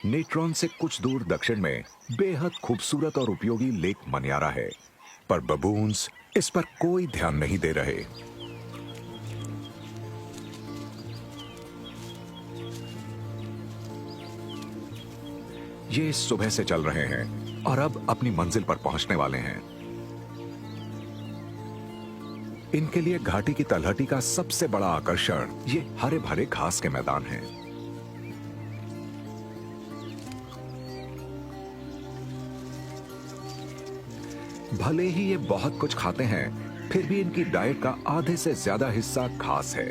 Natron से कुछ दूर दक्षिण में बेहद खूबसूरत और उपयोगी लेक मनियारा है, पर बबून्स इस पर कोई ध्यान नहीं दे रहे। ये सुबह से चल रहे हैं और अब अपनी मंजिल पर पहुंचने वाले हैं। इनके लिए घाटी की तलहटी का सबसे बड़ा आकर्षण ये हरे भरे घास के मैदान हैं। भले ही ये बहुत कुछ खाते हैं, फिर भी इनकी डाइट का आधे से ज्यादा हिस्सा घास है।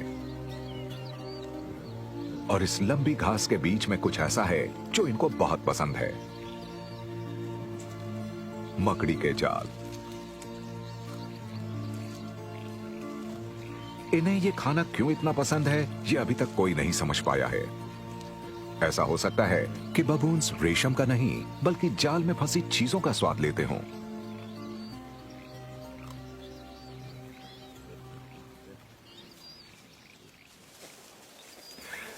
और इस लंबी घास के बीच में कुछ ऐसा है जो इनको बहुत पसंद है, मकड़ी के जाल। इन्हें ये खाना क्यों इतना पसंद है, ये अभी तक कोई नहीं समझ पाया है। ऐसा हो सकता है कि बबून्स रेशम का नहीं, बल्कि जाल में फंसी चीजों का स्वाद लेते हों।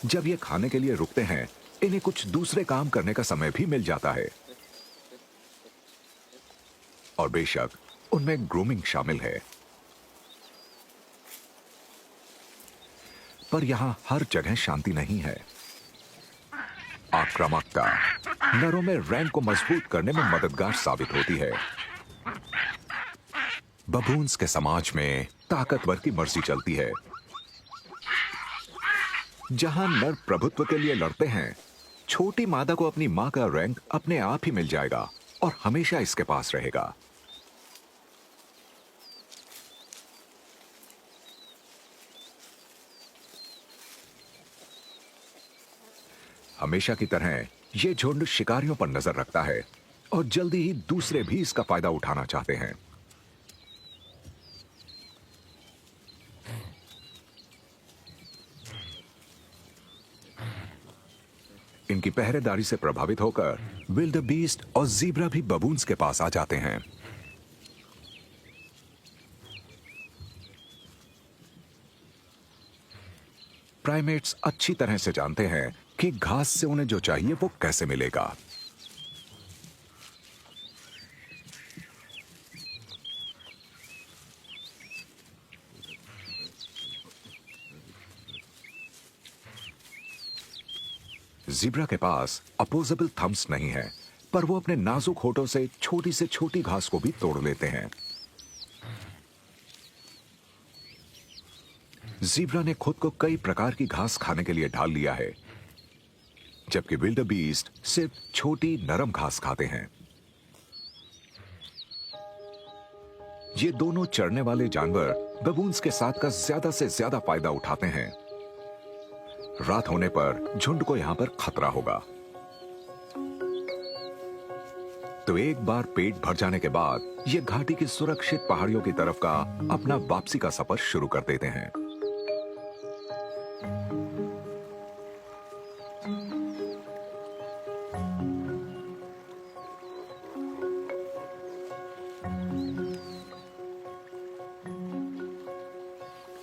जब ये खाने के लिए रुकते हैं, इन्हें कुछ दूसरे काम करने का समय भी मिल जाता है, और बेशक उनमें ग्रूमिंग शामिल है। पर यहां हर जगह शांति नहीं है। आक्रामकता नरों में रैंक को मजबूत करने में मददगार साबित होती है। बबून्स के समाज में ताकतवर की मर्जी चलती है। जहां नर प्रभुत्व के लिए लड़ते हैं, छोटी मादा को अपनी मां का रैंक अपने आप ही मिल जाएगा और हमेशा इसके पास रहेगा। हमेशा की तरह यह झुंड शिकारियों पर नजर रखता है और जल्दी ही दूसरे भी इसका फायदा उठाना चाहते हैं। इनकी पहरेदारी से प्रभावित होकर विल्डबीस्ट और ज़ीब्रा भी बबून्स के पास आ जाते हैं। प्राइमेट्स अच्छी तरह से जानते हैं कि घास से उन्हें जो चाहिए वो कैसे मिलेगा। ज़ीब्रा के पास अपोजेबल थम्स नहीं है, पर वो अपने नाजुक होठों से छोटी घास को भी तोड़ लेते हैं। ज़ीब्रा ने खुद को कई प्रकार की घास खाने के लिए ढाल लिया है, जबकि विल्डबीस्ट सिर्फ छोटी नरम घास खाते हैं। ये दोनों चरने वाले जानवर बबून्स के साथ का ज्यादा से ज्यादा फायदा उठाते हैं। रात होने पर झुंड को यहां पर खतरा होगा, तो एक बार पेट भर जाने के बाद ये घाटी की सुरक्षित पहाड़ियों की तरफ का अपना वापसी का सफर शुरू कर देते हैं।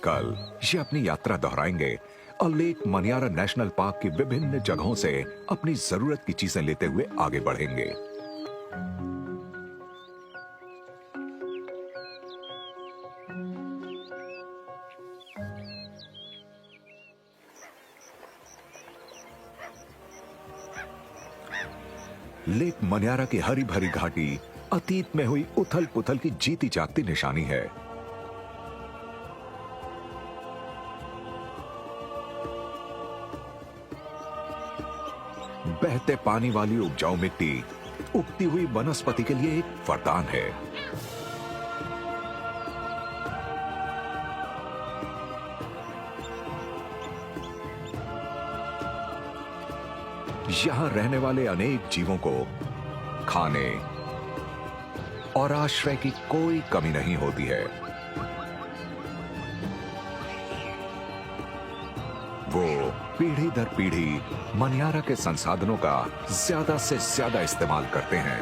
कल ये अपनी यात्रा दोहराएंगे और लेक मनियारा नेशनल पार्क की विभिन्न जगहों से अपनी जरूरत की चीजें लेते हुए आगे बढ़ेंगे। लेक मनियारा की हरी भरी घाटी अतीत में हुई उथल पुथल की जीती जागती निशानी है। बहते पानी वाली उपजाऊ मिट्टी उगती हुई वनस्पति के लिए एक वरदान है। यहां रहने वाले अनेक जीवों को खाने और आश्रय की कोई कमी नहीं होती है। वो पीढ़ी दर पीढ़ी मनियारा के संसाधनों का ज्यादा से ज्यादा इस्तेमाल करते हैं